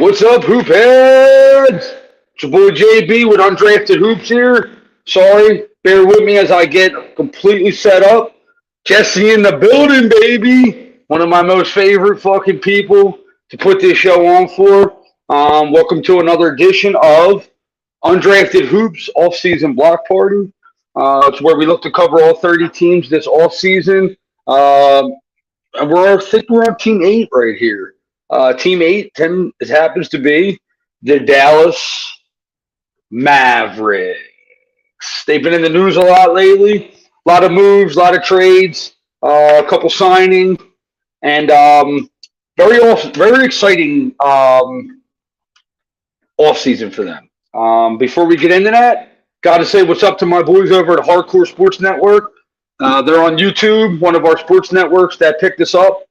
What's up, hoop heads? It's your boy JB with Undrafted Hoops here. Sorry, bear with me as I get completely set up. Jesse in the building, baby. One of my most favorite fucking people to put this show on for. Welcome to another edition of Undrafted Hoops Offseason Block Party. It's where we look to cover all 30 teams this offseason. And I think we're on Team 8 right here. Team 8 it happens to be the Dallas Mavericks. They've been in the news a lot lately. A lot of moves, a lot of trades, a couple signings, and very exciting offseason for them. Before we get into that, got to say what's up to my boys over at Hardcore Sports Network. They're on YouTube, one of our sports networks that picked us up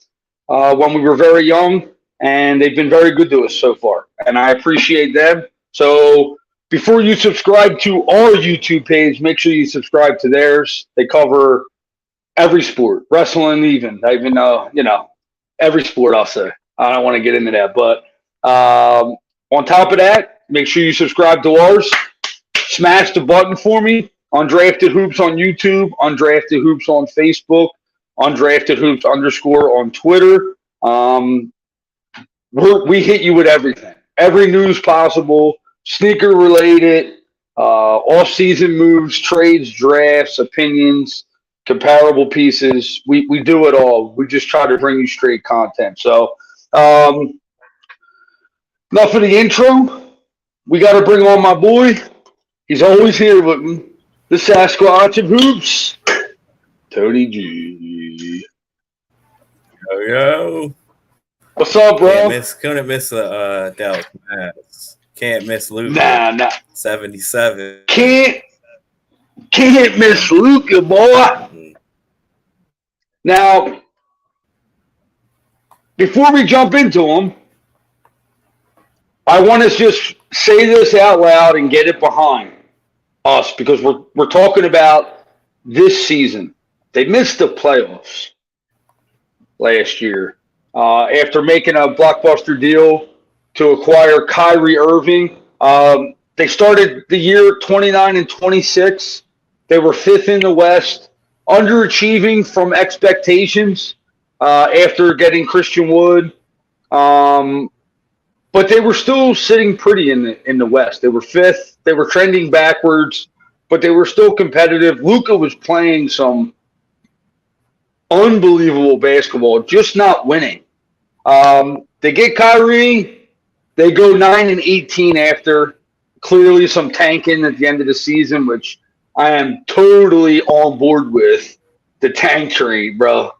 when we were very young, and they've been very good to us so far, and I appreciate them. So before you subscribe to our YouTube page, make sure you subscribe to theirs. They cover every sport, wrestling even every sport, I'll say. I don't want to get into that, but on top of that, make sure you subscribe to ours. Smash the button for me. Undrafted Hoops on YouTube, Undrafted Hoops on Facebook, Undrafted Hoops _ on Twitter. We hit you with everything. Every news possible, sneaker related, off-season moves, trades, drafts, opinions, comparable pieces. We do it all. We just try to bring you straight content. So enough of the intro. We got to bring on my boy. He's always here with me. The Sasquatch of Hoops, Tony G. Yo. What's up, bro? Couldn't miss the Dallas Mavs. Can't miss Luka. Nah. 77. Can't miss Luka, boy. Now, before we jump into him, I want to just say this out loud and get it behind us because we're talking about this season. They missed the playoffs last year after making a blockbuster deal to acquire Kyrie Irving. They started the year 29-26. They were fifth in the West, underachieving from expectations after getting Christian Wood. But they were still sitting pretty in the West. They were fifth. They were trending backwards, but they were still competitive. Luka was playing some unbelievable basketball, just not winning. They get Kyrie. They go 9-18 after clearly some tanking at the end of the season, which I am totally on board with. The tank train, bro.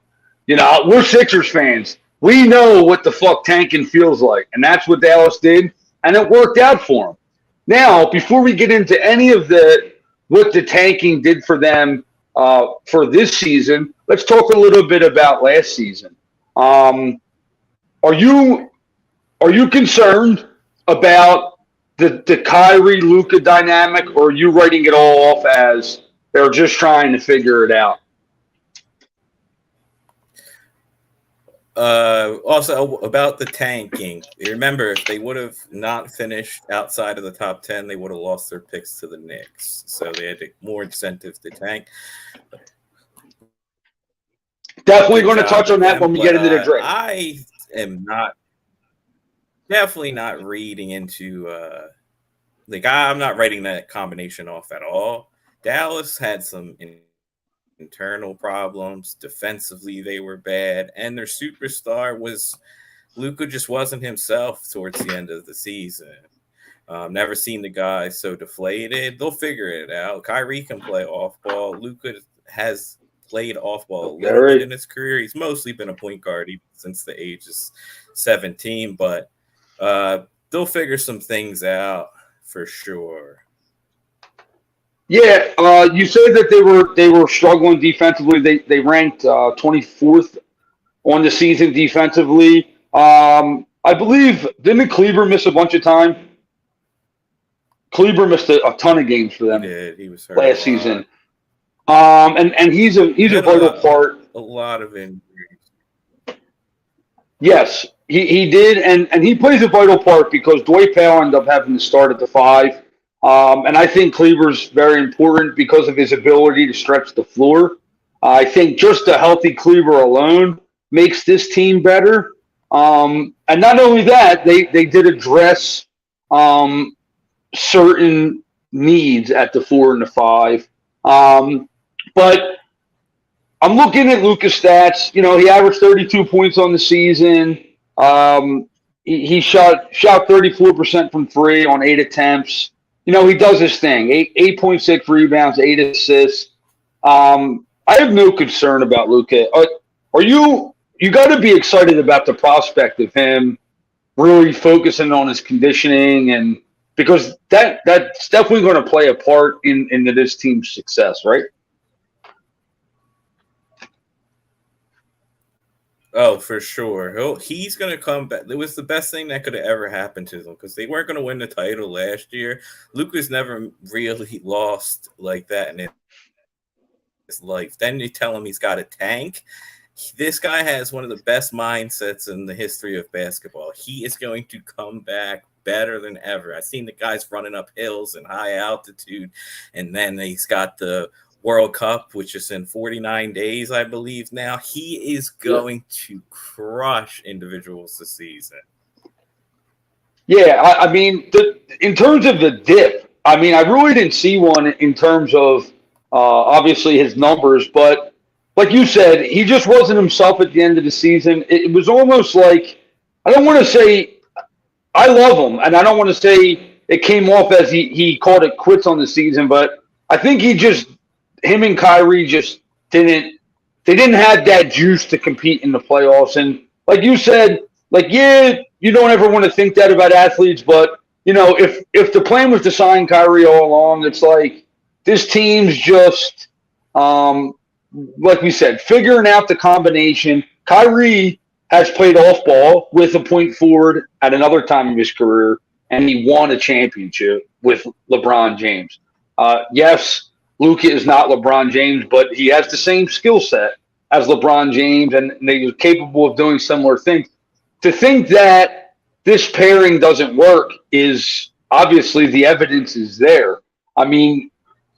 You know, we're Sixers fans. We know what the fuck tanking feels like, and that's what Dallas did, and it worked out for them. Now, before we get into any of what the tanking did for them for this season, let's talk a little bit about last season. Are you concerned about the Kyrie Luka dynamic, or are you writing it all off as they're just trying to figure it out? Also about the tanking, remember if they would have not finished outside of the top 10, they would have lost their picks to the Knicks. So they had more incentive to tank. Definitely going to touch on that when we get into the draft. I am definitely not reading into I'm not writing that combination off at all. Dallas had some internal problems. Defensively, they were bad, and their superstar was Luka. Just wasn't himself towards the end of the season. Never seen the guy so deflated. They'll figure it out. Kyrie can play off ball. Luka has played off ball a little bit in his career. He's mostly been a point guard since the age of 17, but they'll figure some things out for sure. Yeah, you say that they were struggling defensively. They ranked 24th on the season defensively. I believe, didn't Kleber miss a bunch of time? Kleber missed a ton of games for them. He did. He was hurt last season. And he's a vital part. A lot of injuries. Yes, he did, and he plays a vital part because Dwight Powell ended up having to start at the five. And I think Kleber's very important because of his ability to stretch the floor. I think just a healthy Kleber alone makes this team better. And not only that, they did address um, certain needs at the four and the five. But I'm looking at Luka's stats. You know, he averaged 32 points on the season. He shot 34% from three on 8 attempts. You know, he does his thing. 8.6 rebounds, 8 assists. I have no concern about Luka. Are you got to be excited about the prospect of him really focusing on his conditioning and because that's definitely going to play a part in this team's success, right? Oh, for sure. He's going to come back. It was the best thing that could have ever happened to them because they weren't going to win the title last year. Luka's never really lost like that in his life. Then you tell him he's got a tank. This guy has one of the best mindsets in the history of basketball. He is going to come back better than ever. I've seen the guys running up hills and high altitude, and then he's got the World Cup, which is in 49 days, I believe now. He is going to crush individuals this season. Yeah, I mean, in terms of the dip, I mean, I really didn't see one in terms of obviously his numbers, but like you said, he just wasn't himself at the end of the season. It was almost like I don't want to say I love him, and I don't want to say it came off as he called it quits on the season, but I think him and Kyrie just didn't have that juice to compete in the playoffs. And like you said, like yeah, you don't ever want to think that about athletes, but you know, if the plan was to sign Kyrie all along, it's like this team's just like we said, figuring out the combination. Kyrie has played off ball with a point forward at another time of his career, and he won a championship with LeBron James. Yes, Luka is not LeBron James, but he has the same skill set as LeBron James, and they are capable of doing similar things. To think that this pairing doesn't work is obviously the evidence is there. I mean,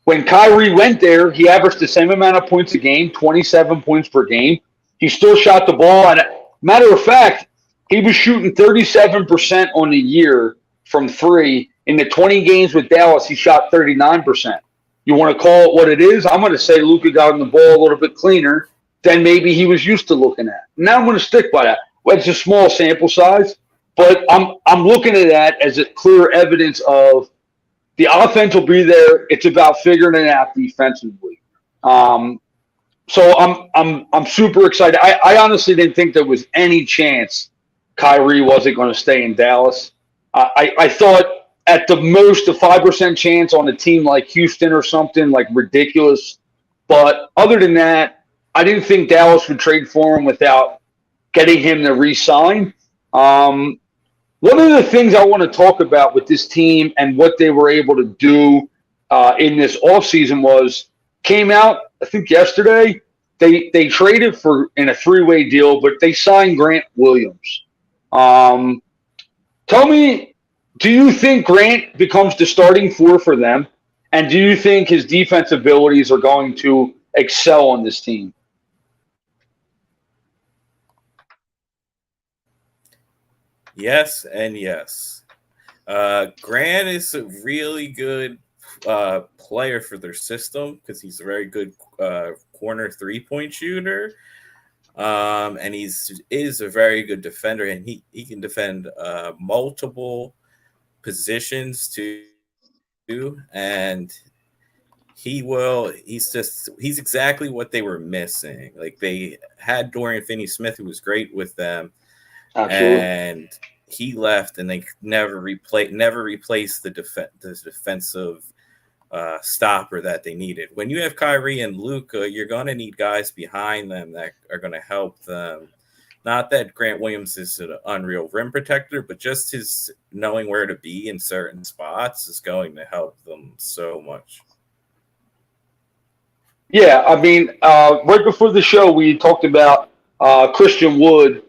when Kyrie went there, he averaged the same amount of points a game, 27 points per game. He still shot the ball. And matter of fact, he was shooting 37% on the year from three. In the 20 games with Dallas, he shot 39%. You want to call it what it is? I'm going to say Luka got on the ball a little bit cleaner than maybe he was used to looking at. Now I'm going to stick by that. Well, it's a small sample size, but I'm looking at that as a clear evidence of the offense will be there. It's about figuring it out defensively. So I'm super excited. I honestly didn't think there was any chance Kyrie wasn't going to stay in Dallas. I thought at the most a 5% chance on a team like Houston or something like ridiculous. But other than that, I didn't think Dallas would trade for him without getting him to re-sign. One of the things I want to talk about with this team and what they were able to do in this offseason came out, I think, yesterday. They traded in a three-way deal, but they signed Grant Williams. Tell me, do you think Grant becomes the starting four for them? And do you think his defense abilities are going to excel on this team? Yes and yes. Grant is a really good player for their system because he's a very good corner 3-point shooter. And is a very good defender, and he can defend multiple positions too. And he's exactly what they were missing. Like they had Dorian Finney-Smith, who was great with them. Absolutely. And he left, and they never replaced the defensive stopper that they needed. When you have Kyrie and Luka, you're going to need guys behind them that are going to help them. Not that Grant Williams is an unreal rim protector, but just his knowing where to be in certain spots is going to help them so much. Yeah, I mean, right before the show, we talked about Christian Wood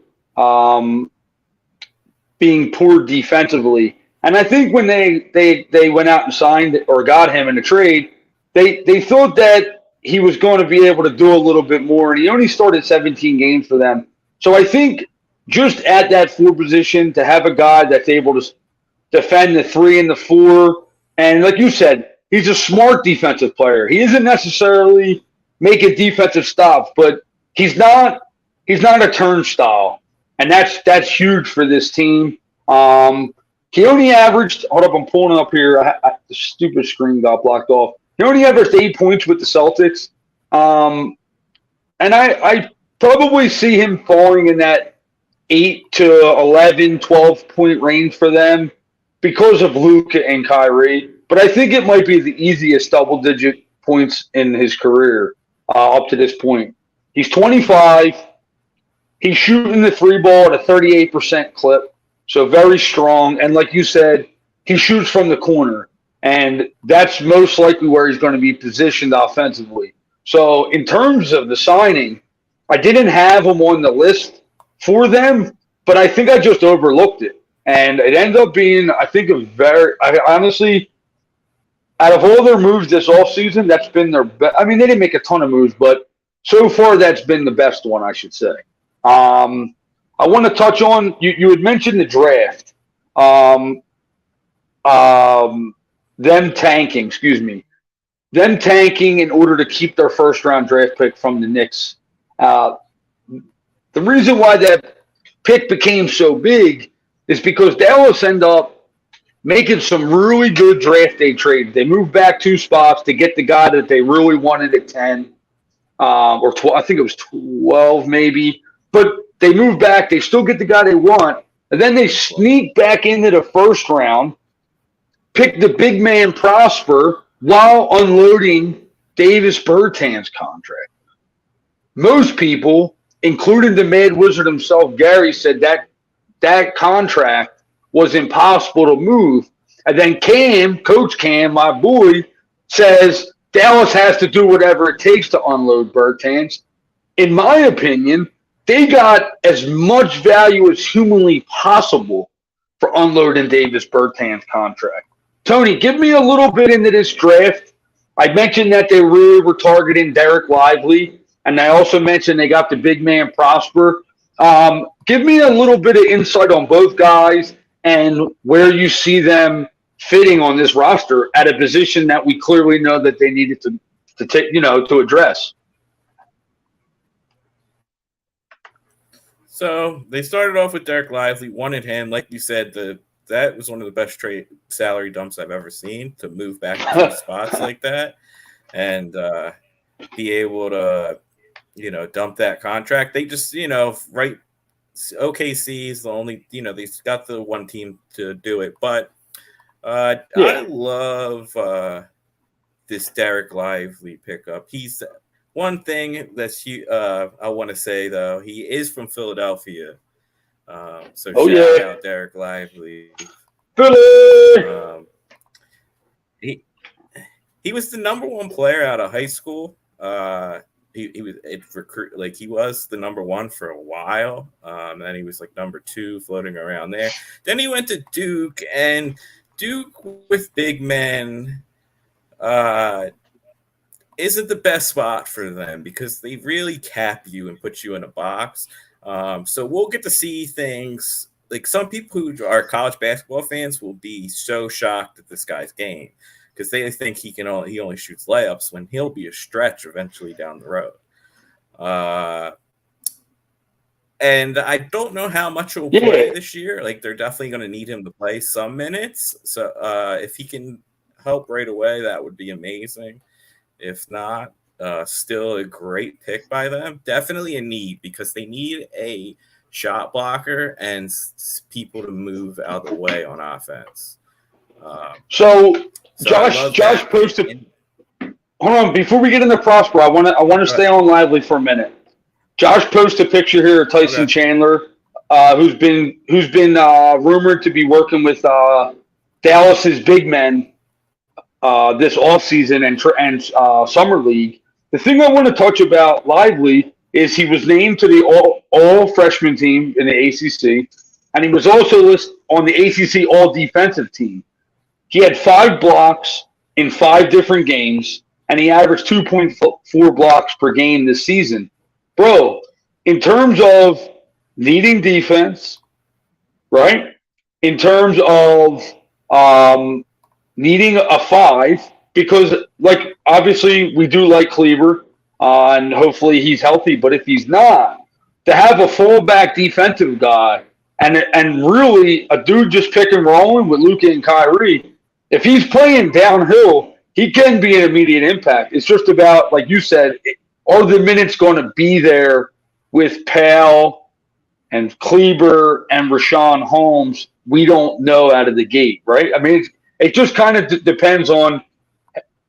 being poor defensively. And I think when they went out and signed or got him in a trade, they thought that he was going to be able to do a little bit more, and he only started 17 games for them. So I think just at that four position to have a guy that's able to defend the three and the four, and like you said, he's a smart defensive player. He isn't necessarily making defensive stops, but he's not a turnstile, and that's huge for this team. He only averaged. Hold up, I'm pulling it up here. The stupid screen got blocked off. He only averaged 8 points with the Celtics, and I probably see him falling in that 8 to 11, 12-point range for them because of Luka and Kyrie. But I think it might be the easiest double-digit points in his career up to this point. He's 25. He's shooting the three ball at a 38% clip, so very strong. And like you said, he shoots from the corner, and that's most likely where he's going to be positioned offensively. So in terms of the signing, I didn't have him on the list for them, but I think I just overlooked it. And it ended up being, I think, honestly, out of all their moves this offseason, that's been their best. I mean, they didn't make a ton of moves, but so far that's been the best one, I should say. I want to touch on, you had mentioned the draft. Them tanking, Them tanking in order to keep their first-round draft pick from the Knicks. The reason why that pick became so big is because Dallas ended up making some really good draft day trades. They moved back 2 spots to get the guy that they really wanted at 10 or 12. I think it was 12 maybe. But they move back. They still get the guy they want. And then they sneak back into the first round, pick the big man Prosper while unloading Davis Bertans' contract. Most people, including the Mad Wizard himself, Gary, said that contract was impossible to move. And then Coach Cam, my boy, says Dallas has to do whatever it takes to unload Bertans. In my opinion, they got as much value as humanly possible for unloading Davis Bertans' contract. Tony, give me a little bit into this draft. I mentioned that they really were targeting Derek Lively, and I also mentioned they got the big man Prosper. Give me a little bit of insight on both guys and where you see them fitting on this roster at a position that we clearly know that they needed to take, to address. So they started off with Derek Lively, wanted him, like you said, that was one of the best trade salary dumps I've ever seen, to move back to spots like that and be able to, dump that contract. They just, right. OKC is the only, they got the one team to do it. But I love this Derek Lively pickup. He's one thing that's I want to say, though, he is from Philadelphia. So shout out Derek Lively. Philly! He was the number 1 player out of high school. He was the number 1 for a while. Then he was like number 2 floating around there. Then he went to Duke, and Duke with big men isn't the best spot for them because they really cap you and put you in a box. So we'll get to see things like some people who are college basketball fans will be so shocked at this guy's game because they think he only shoots layups when he'll be a stretch eventually down the road. And I don't know how much he'll play this year. Like, they're definitely going to need him to play some minutes. So if he can help right away, that would be amazing. If not, still a great pick by them. Definitely a need because they need a shot blocker and people to move out of the way on offense. Josh posted. Hold on, before we get into Prosper, I want to stay on Lively for a minute. Josh posted a picture here of Tyson Chandler, who's been rumored to be working with Dallas's big men this offseason and summer league. The thing I want to touch about Lively is he was named to the all freshman team in the ACC, and he was also listed on the ACC All Defensive Team. He had 5 blocks in 5 different games, and he averaged 2.4 blocks per game this season. Bro, in terms of needing defense, right? In terms of needing a 5, because, like, obviously we do like Kleber, and hopefully he's healthy, but if he's not, to have a fallback defensive guy and really a dude just pick and rolling with Luka and Kyrie, if he's playing downhill, he can be an immediate impact. It's just about, like you said, are the minutes going to be there with Pal and Kleber and Rashawn Holmes? We don't know out of the gate, right? I mean, it just kind of depends on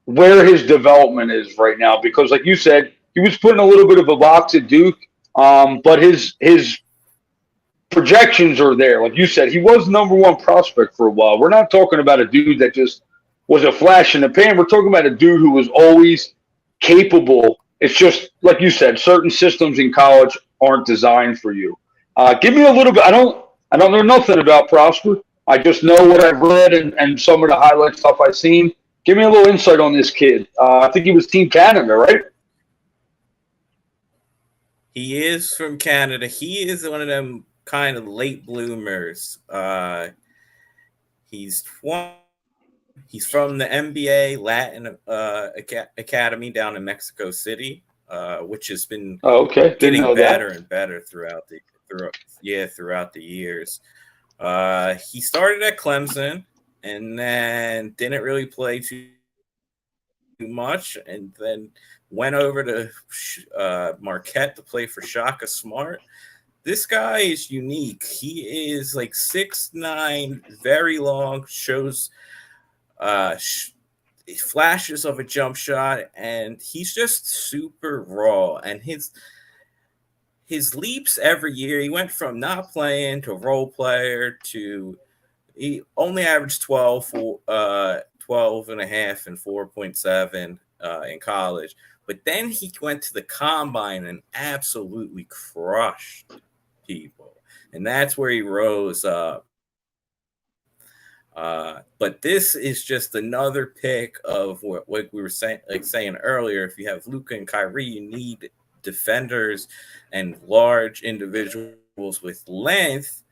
where his development is right now, because, like you said, he was putting a little bit of a box at Duke, but his projections are there. Like you said, he was number 1 prospect for a while. We're not talking about a dude that just was a flash in the pan. We're talking about a dude who was always capable. It's just, like you said, certain systems in college aren't designed for you. Give me a little bit. I don't know nothing about Prosper. I just know what I've read and some of the highlight stuff I've seen. Give me a little insight on this kid. I think he was Team Canada, right? He is from Canada. He is one of them kind of late bloomers. He's 20. He's from the NBA Latin Academy down in Mexico City, which has been getting better and better throughout the years. He started at Clemson and then didn't really play too much, and then went over to Marquette to play for Shaka Smart. This guy is unique. He is like 6'9", very long, shows flashes of a jump shot, and he's just super raw. And his leaps every year, he went from not playing to role player to he only averaged 12 and a half and 4.7 in college. But then he went to the combine and absolutely crushed people. And that's where he rose up. But this is just another pick of what we were saying earlier. If you have Luka and Kyrie, you need defenders and large individuals with length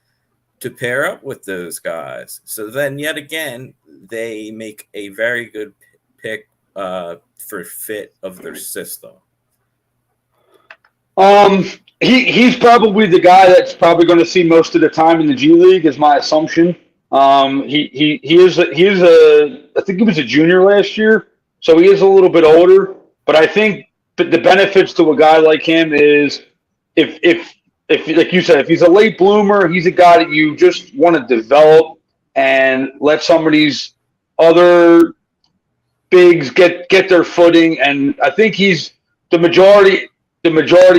to pair up with those guys. So then, yet again, they make a very good pick for fit of their system. He's probably the guy that's probably going to see most of the time in the G League, is my assumption. He is I think he was a junior last year, so he is a little bit older. But I think the benefits to a guy like him is if like you said, if he's a late bloomer, he's a guy that you just want to develop and let some of these other bigs get their footing. And I think he's the majority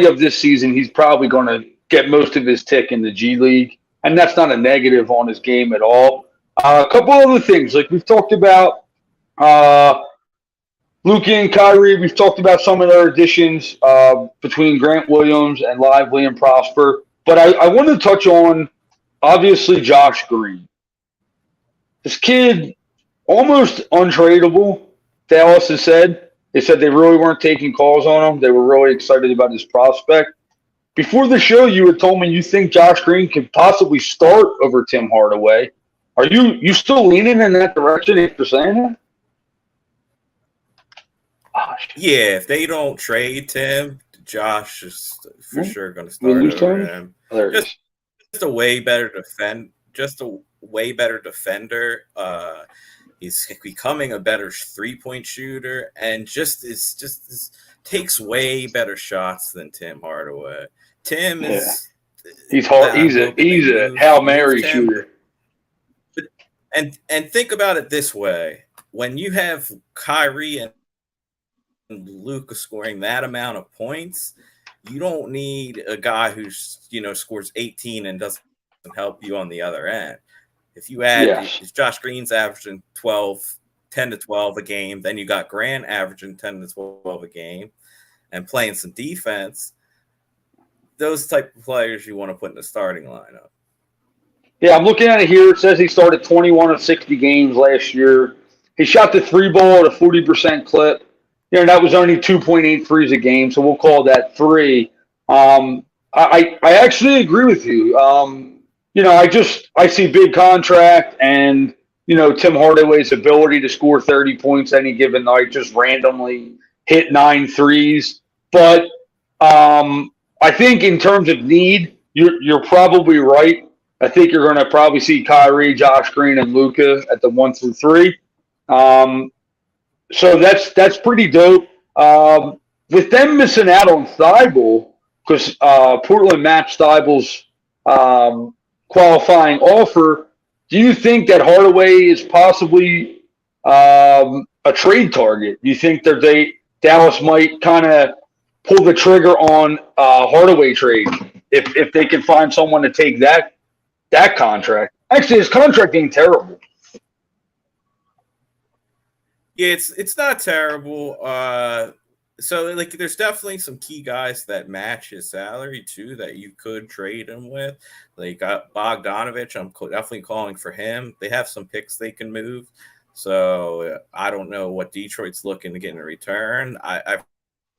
of this season. He's probably going to get most of his tick in the G League. And that's not a negative on his game at all. A couple other things, like we've talked about Luka and Kyrie. We've talked about some of their additions between Grant Williams and Lively and Prosper. But I want to touch on, obviously, Josh Green. This kid, almost untradeable, Dallas has said. They said they really weren't taking calls on him. They were really excited about his prospect. Before the show, you had told me you think Josh Green could possibly start over Tim Hardaway. Are you still leaning in that direction after saying that? Yeah, if they don't trade Tim, Josh is for sure going to start over him. Just a way better defender. He's becoming a better 3-point shooter, and just takes way better shots than Tim Hardaway. Tim is he's hard. He's a Hail Mary shooter. And think about it this way: when you have Kyrie and Luka scoring that amount of points, you don't need a guy who scores 18 and doesn't help you on the other end. If you add Josh Green's averaging 10 to 12 a game, then you got Grant averaging 10 to 12 a game and playing some defense. Those type of players you want to put in the starting lineup. Yeah, I'm looking at it here. It says he started 21 of 60 games last year. He shot the three ball at a 40% clip. That was only 2.8 threes a game, so we'll call that three. I actually agree with you. I see big contract and Tim Hardaway's ability to score 30 points any given night, just randomly hit nine threes. But I think in terms of need, you're probably right. I think you're going to probably see Kyrie, Josh Green, and Luka at the 1 through 3. Um, so that's pretty dope. With them missing out on Thibault, because Portland matched Thibault's qualifying offer, do you think that Hardaway is possibly a trade target? Do you think that Dallas might kind of pull the trigger on Hardaway trade if they can find someone to take that contract? Actually, his contract ain't terrible. Yeah, it's not terrible. So like, there's definitely some key guys that match his salary too that you could trade him with. Like Bogdanovich, I'm definitely calling for him. They have some picks they can move. So I don't know what Detroit's looking to get in return. I've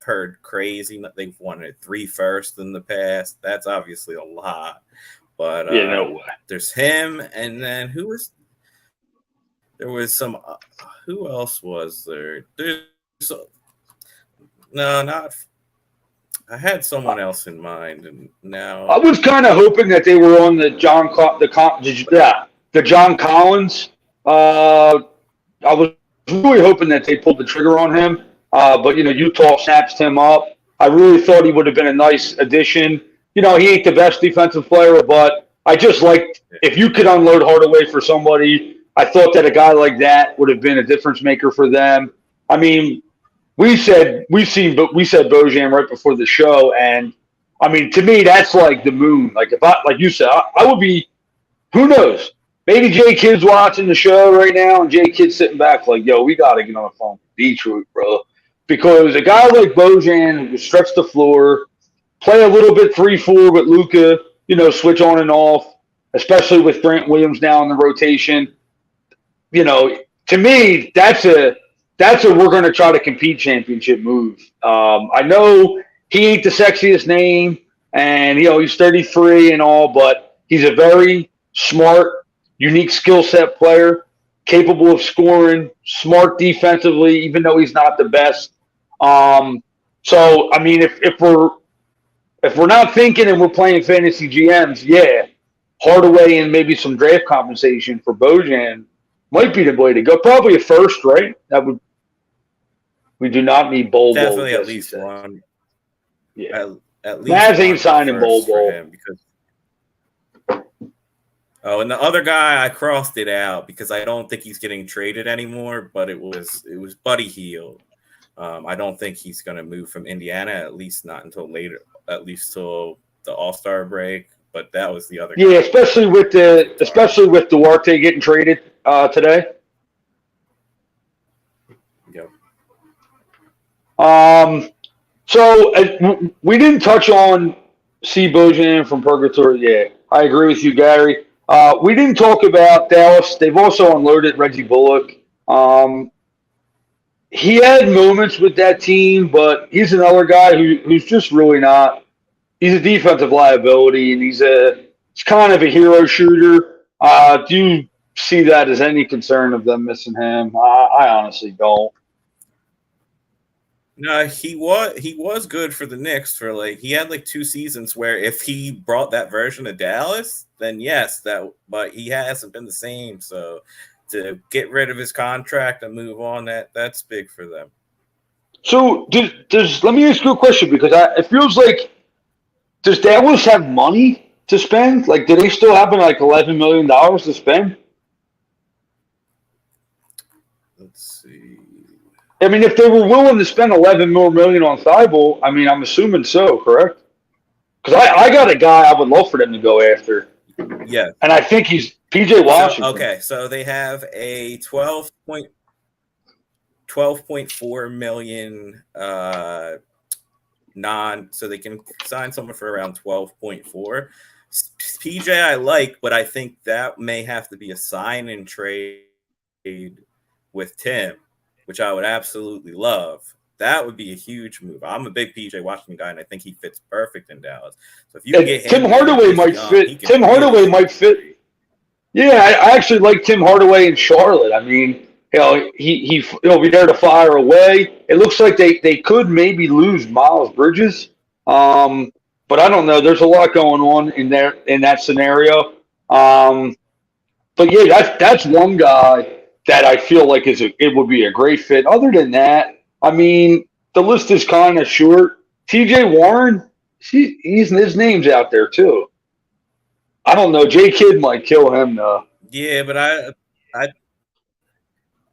heard crazy that they've wanted 3 firsts in the past. That's obviously a lot. But Yeah, no way. there's him, and then there was some. Who else was there? No, not. I had someone else in mind, and now I was kind of hoping that they were on the the John Collins. I was really hoping that they pulled the trigger on him, but Utah snatched him up. I really thought he would have been a nice addition. He ain't the best defensive player, but I just liked if you could unload Hardaway for somebody. I thought that a guy like that would have been a difference maker for them. I mean, we said Bojan right before the show, and I mean, to me, that's like the moon. Like if like you said, I would be. Who knows? Maybe Jay Kidd's watching the show right now, and Jay Kidd's sitting back like, "Yo, we gotta get on the phone with Detroit, bro," because a guy like Bojan who can stretch the floor, play a little bit 3-4 with Luka, switch on and off, especially with Grant Williams now in the rotation. To me, that's a we're going to try to compete championship move. I know he ain't the sexiest name, and he's 33 and all, but he's a very smart, unique skill set player, capable of scoring, smart defensively, even though he's not the best. So I mean, if we're not thinking and we're playing fantasy GMs, yeah, Hardaway and maybe some draft compensation for Bojan might be the way to go. Probably a first, right? That would. We do not need Bol. definitely at least one. Yeah, at least Mavs ain't signing Bol because. Oh, and the other guy, I crossed it out because I don't think he's getting traded anymore. But it was Buddy Hield. I don't think he's going to move from Indiana, at least not until later, at least till the All-Star break. But that was the other guy. Yeah, especially with Duarte getting traded today. Yep. So we didn't touch on C. Bojan from Purgatory. Yeah, I agree with you, Gary. We didn't talk about Dallas. They've also unloaded Reggie Bullock. He had moments with that team, but he's another guy who's just really not. He's a defensive liability, and he's kind of a hero shooter. Do you see that as any concern of them missing him? I honestly don't. No, he was good for the Knicks for he had 2 seasons where if he brought that version of Dallas, then yes, but he hasn't been the same. So to get rid of his contract and move on, that's big for them. So let me ask you a question because it feels like does Dallas have money to spend? Like, do they still have $11 million to spend? Let's see. I mean, if they were willing to spend $11 million on Thibault, I mean, I'm assuming so, correct? Because I got a guy I would love for them to go after. Yeah, and I think he's PJ Washington. So they have a 12.4 million so they can sign someone for around 12.4. PJ I like, but I think that may have to be a sign and trade with Tim, which I would absolutely love. That would be a huge move. I'm a big PJ Washington guy, and I think he fits perfect in Dallas. So if you can get him, Tim Hardaway might young, fit. Tim Hardaway might fit. Yeah, I actually like Tim Hardaway in Charlotte. I mean, he'll be there to fire away. It looks like they could maybe lose Miles Bridges, but I don't know. There's a lot going on in that scenario. But yeah, that's one guy that I feel like it would be a great fit. Other than that, I mean, the list is kind of short. T.J. Warren, his name's out there too. I don't know. J Kidd might kill him though. Yeah, but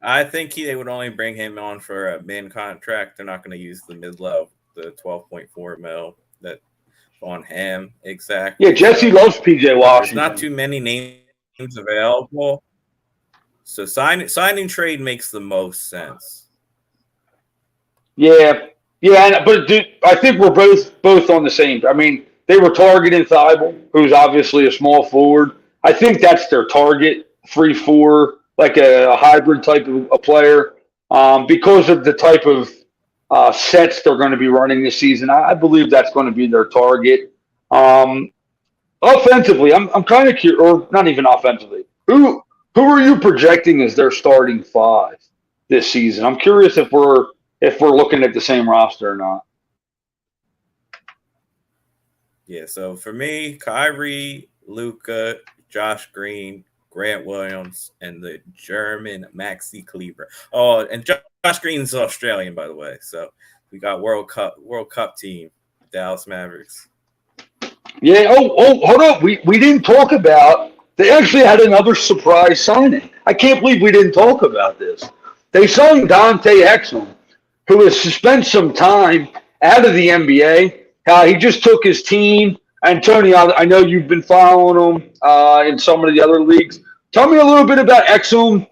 I think they would only bring him on for a min contract. They're not going to use the mid-level, the 12.4 mil that on him exactly. Yeah, Jesse loves PJ Washington. There's not too many names available, so signing trade makes the most sense. Yeah, but dude, I think we're both on the same. I mean, they were targeting Thibault, who's obviously a small forward. I think that's their target, 3-4, like a hybrid type of a player, because of the type of sets they're going to be running this season. I believe that's going to be their target. Offensively, I'm kind of curious, or not even offensively. Who are you projecting as their starting five this season? I'm curious if we're looking at the same roster or not. Yeah, so for me, Kyrie, Luka, Josh Green, Grant Williams, and the German Maxi Kleber. Oh, and Josh Green's Australian, by the way. So we got World Cup team, Dallas Mavericks. Yeah. Oh, hold up. We didn't talk about. They actually had another surprise signing. I can't believe we didn't talk about this. They signed Dante Exum, who has spent some time out of the NBA. He just took his team. And Tony, I know you've been following him in some of the other leagues. Tell me a little bit about Exum.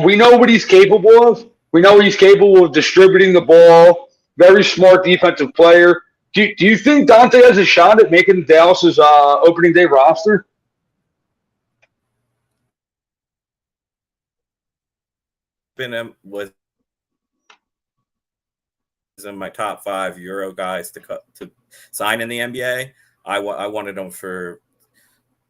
We know what he's capable of. We know he's capable of distributing the ball. Very smart defensive player. Do you think Dante has a shot at making Dallas's opening day roster? Was in my top 5 Euro guys to sign in the NBA. I wanted him for.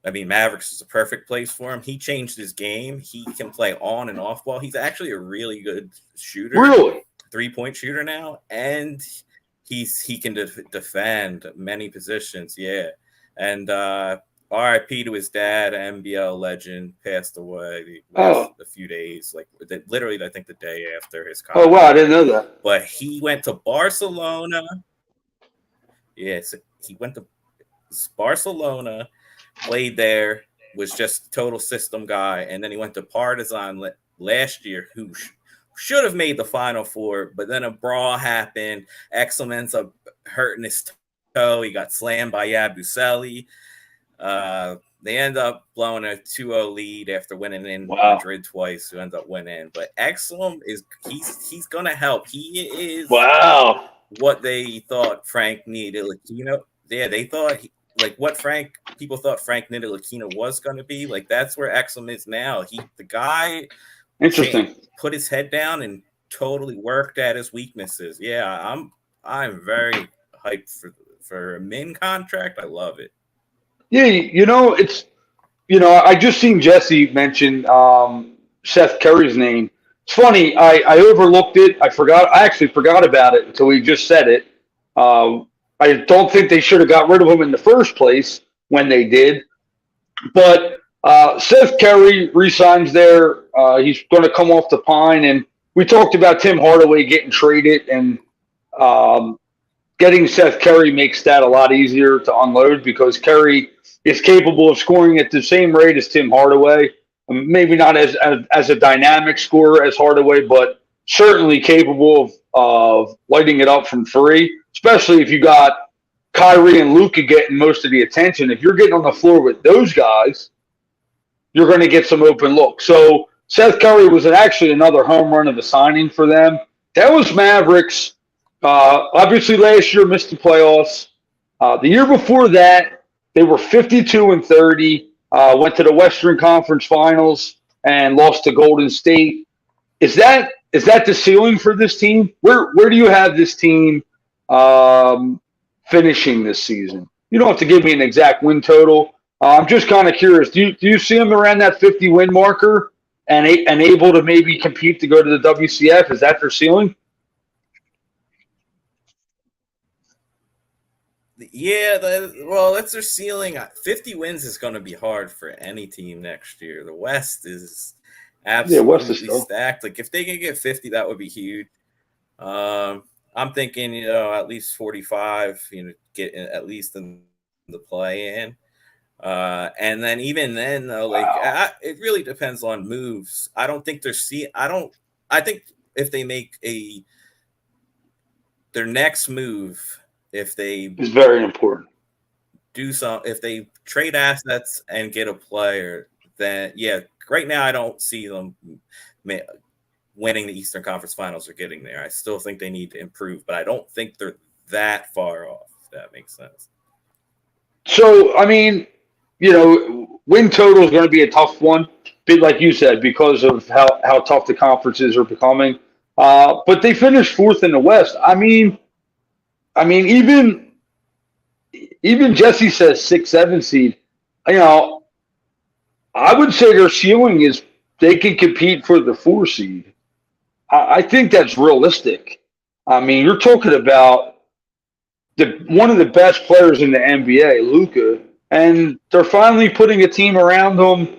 I mean, Mavericks is a perfect place for him. He changed his game. He can play on and off ball. He's actually a really good shooter. Really? 3-point shooter now, and he can defend many positions. Yeah, and RIP to his dad, NBL legend, passed away a few days, like literally, I think the day after his college. Oh, wow, I didn't know that. But he went to Barcelona. Yes, he went to Barcelona, played there, was just a total system guy, and then he went to Partizan last year, who should have made the Final Four, but then a brawl happened. Exum ends up hurting his toe. He got slammed by Yabusele. They end up blowing a 2-0 lead after winning in Madrid twice, who ends up winning. But Exum he's gonna help. He is what they thought Frank Ntilikina. Yeah, they thought what people thought Frank Ntilikina was gonna be. Like that's where Exum is now. The guy put his head down and totally worked at his weaknesses. Yeah, I'm very hyped for a min contract. I love it. Yeah, I just seen Jesse mention Seth Curry's name. It's funny, I overlooked it. I actually forgot about it until he just said it. I don't think they should have got rid of him in the first place when they did. But Seth Curry re-signs there. He's going to come off the pine. And we talked about Tim Hardaway getting traded, and getting Seth Curry makes that a lot easier to unload because Curry is capable of scoring at the same rate as Tim Hardaway. Maybe not as a dynamic scorer as Hardaway, but certainly capable of lighting it up from three, especially if you got Kyrie and Luka getting most of the attention. If you're getting on the floor with those guys, you're going to get some open looks. So Seth Curry was actually another home run of a signing for them. That was Mavericks. Obviously, last year missed the playoffs. The year before that, They were 52-30. Went to the Western Conference Finals and lost to Golden State. Is that the ceiling for this team? Where do you have this team finishing this season? You don't have to give me an exact win total. I'm just kind of curious. Do you see them around that 50 win marker and able to maybe compete to go to the WCF? Is that their ceiling? Yeah, well, that's their ceiling. 50 wins is going to be hard for any team next year. The West is Yeah, West is absolutely still. stacked. Like if they can get 50, that would be huge. I'm thinking, at least 45. Get at least in the play in. And then even then, though, it really depends on moves. I don't think they're I think if they make their next move, if they Is very important. if they trade assets and get a player, then yeah, right now I don't see them winning the Eastern Conference Finals or getting there. I still think they need to improve, but I don't think they're that far off, if that makes sense. So, I mean, win total is going to be a tough one, bit like you said, because of how tough the conferences are becoming. But they finished fourth in the West. I mean, even Jesse says 6, 7 seed. You know, I would say their ceiling is they can compete for the 4 seed. I think that's realistic. I mean, you're talking about one of the best players in the NBA, Luka, and they're finally putting a team around him.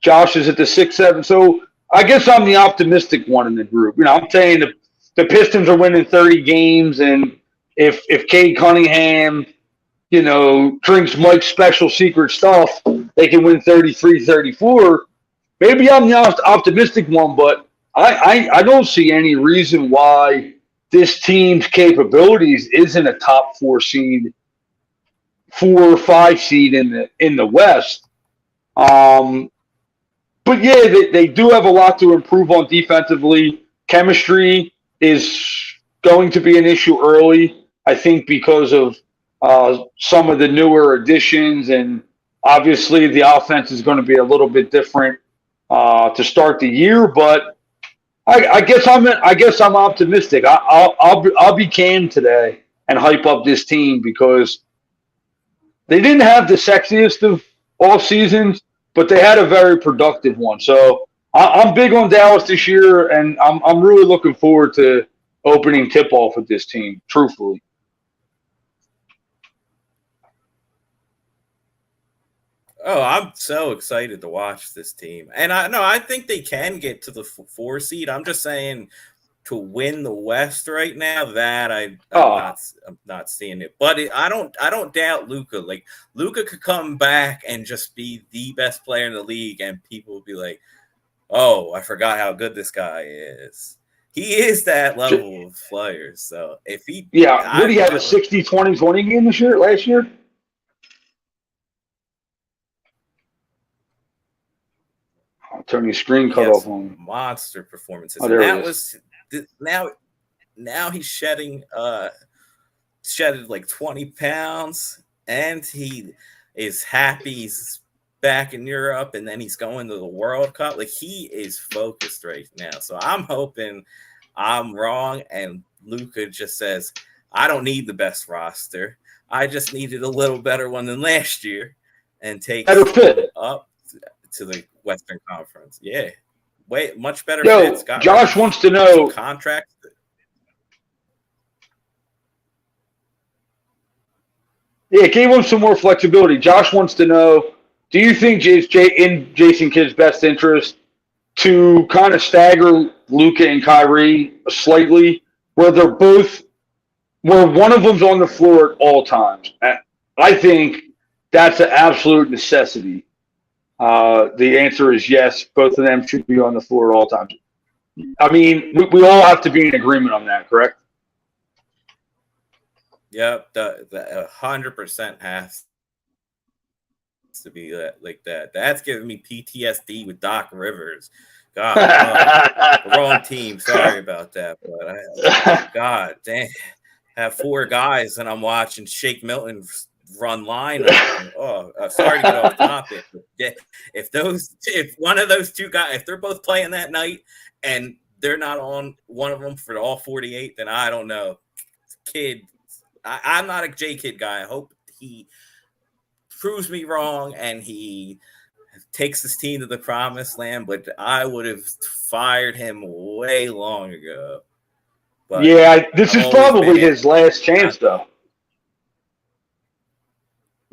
Josh is at the 6, 7, so I guess I'm the optimistic one in the group. I'm saying the Pistons are winning 30 games, and if Cade Cunningham, drinks Mike's special secret stuff, they can win 33, 34. Maybe I'm the optimistic one, but I don't see any reason why this team's capabilities isn't a top 4 seed, 4 or 5 seed in the West. Um, but yeah, they do have a lot to improve on defensively. Chemistry is going to be an issue early, I think, because of some of the newer additions, and obviously the offense is going to be a little bit different to start the year. But I guess I'm optimistic. I'll be Cam today and hype up this team because they didn't have the sexiest of all seasons, but they had a very productive one. So I'm big on Dallas this year, and I'm really looking forward to opening tip off with this team. Truthfully, Oh, I'm so excited to watch this team, and I think they can get to the 4 seed. I'm just saying to win the West right now, that oh, I'm not seeing it. But I don't doubt Luka. Like Luka could come back and just be the best player in the league, and people will be like, "Oh, I forgot how good this guy is." He is that level of player. So if yeah. What do you have, a 60-20-20 game last year? I'll turn your screen he cut has off on me. monster performances, Oh, and there it that is. was now he's shedded like 20 pounds, and he is happy he's back in Europe, and then he's going to the World Cup. Like he is focused right now. So I'm hoping I'm wrong, and Luka just says, I don't need the best roster. I just needed a little better one than last year, and Better takes them fit. up to the Western Conference. Yeah. Way much better fits. Yo, Got rid Josh of wants to some know. contracts. Yeah, gave him some more flexibility. Josh wants to know, do you think it's in Jason Kidd's best interest to kind of stagger Luka and Kyrie slightly, where where one of them's on the floor at all times? I think that's an absolute necessity. The answer is yes. Both of them should be on the floor at all times. I mean, we all have to be in agreement on that, correct? Yep, the 100% has to be like that. That's giving me PTSD with Doc Rivers. God, the wrong team. Sorry about that, but God damn, have 4 guys, and I'm watching Shake Milton run lineup. Sorry to get off topic. But if one of those two guys, if they're both playing that night and they're not on one of them for all 48, then I don't know. Kid, I'm not a J Kid guy. I hope he proves me wrong and he takes his team to the promised land, but I would have fired him way long ago. But yeah, this is probably his last chance though.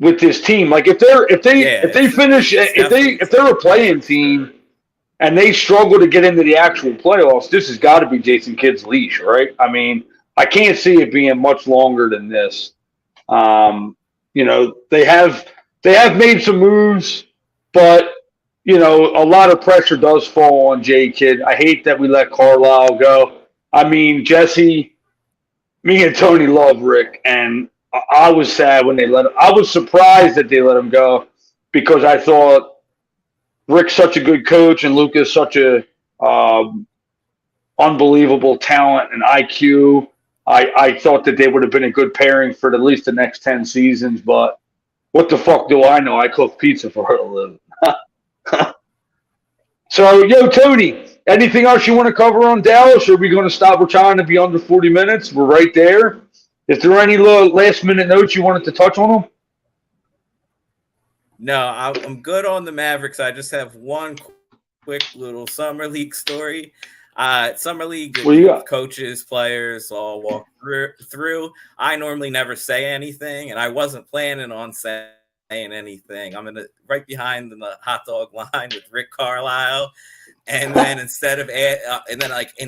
With this team, like if they're a playing team and they struggle to get into the actual playoffs, this has got to be Jason Kidd's leash, right? I mean, I can't see it being much longer than this. They have made some moves, but a lot of pressure does fall on J Kidd. I hate that we let Carlisle go. I mean, Jesse, me and Tony love Rick, and I was sad when they let him. I was surprised that they let him go because I thought Rick's such a good coach and Luka's such a unbelievable talent and IQ. I thought that they would have been a good pairing for at least the next 10 seasons, but what the fuck do I know? I cook pizza for a living. So, Tony, anything else you want to cover on Dallas? Or are we going to stop? We're trying to be under 40 minutes. We're right there. Is there any last-minute notes you wanted to touch on them? No, I'm good on the Mavericks. I just have one quick little Summer League story. Summer League coaches, players all walk through. I normally never say anything, and I wasn't planning on saying anything. I'm right behind in the hot dog line with Rick Carlisle, and then in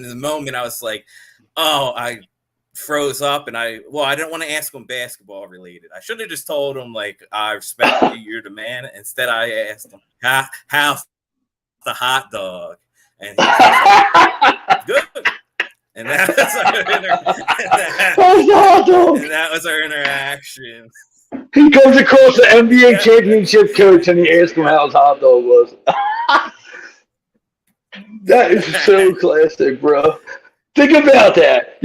the moment I was like, I froze up, and I didn't want to ask him basketball related. I should have just told him like, I respect you, you're the man. Instead, I asked him how's the hot dog, and he was like, good. And that was our interaction. He comes across the NBA championship coach and he asks him how his hot dog was. That is so classic, bro. Think about that.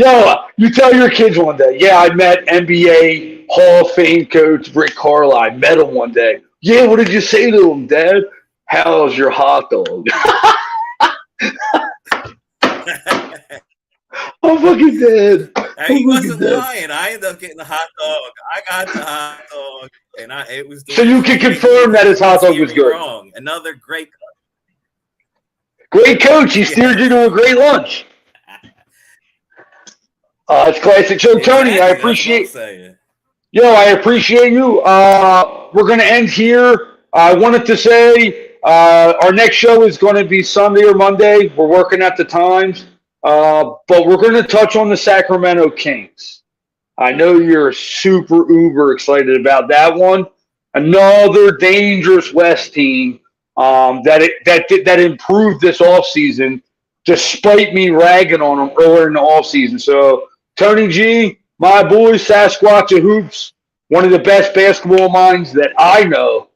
You tell your kids one day, I met NBA Hall of Fame coach Rick Carlisle. I met him one day. Yeah, what did you say to him, Dad? How's your hot dog? I'm fucking dead. He wasn't lying. I ended up getting the hot dog. I got the hot dog, and it was. So you can confirm that his hot dog was good. Wrong. Another great coach. Great coach. He steered you to a great lunch. It's classic. So Tony, I appreciate. I appreciate you. We're gonna end here. I wanted to say our next show is going to be Sunday or Monday. We're working at the times. But we're going to touch on the Sacramento Kings. I know you're super uber excited about that one. Another dangerous West team that improved this offseason despite me ragging on them earlier in the offseason. So, Tony G, my boy, Sasquatch of Hoops, one of the best basketball minds that I know.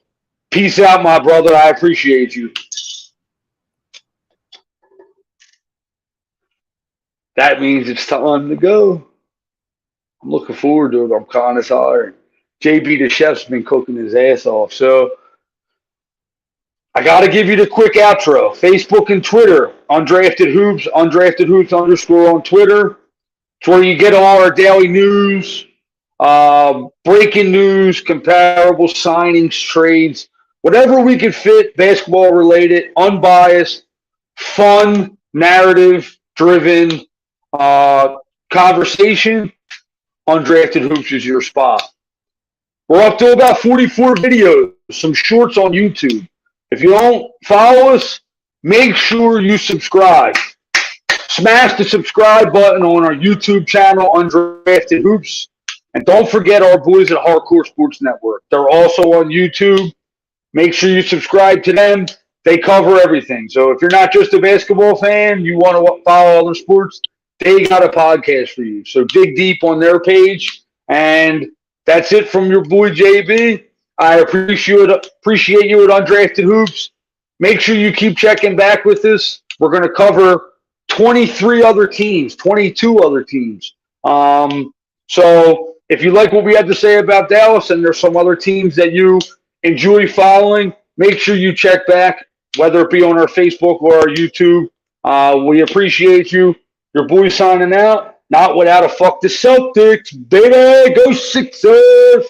Peace out, my brother. I appreciate you. That means it's time to go. I'm looking forward to it. I'm kind of tired. JB the chef's been cooking his ass off. So I got to give you the quick outro. Facebook and Twitter, Undrafted Hoops _ on Twitter. It's where you get all our daily news, breaking news, comparable signings, trades, whatever we can fit, basketball related, unbiased, fun, narrative driven conversation. Undrafted Hoops is your spot. We're up to about 44 videos, some shorts on YouTube. If you don't follow us, make sure you subscribe. Smash the subscribe button on our YouTube channel, Undrafted Hoops. And don't forget our boys at Hardcore Sports Network. They're also on YouTube. Make sure you subscribe to them. They cover everything. So if you're not just a basketball fan, you want to follow other sports, they got a podcast for you. So dig deep on their page. And that's it from your boy JB. I appreciate you at Undrafted Hoops. Make sure you keep checking back with us. We're going to cover 22 other teams. So If you like what we had to say about Dallas and there's some other teams that you enjoy following, make sure you check back, whether it be on our Facebook or our YouTube. We appreciate you. Your boy signing out. Not without a fuck the Celtics. Baby, go Sixers.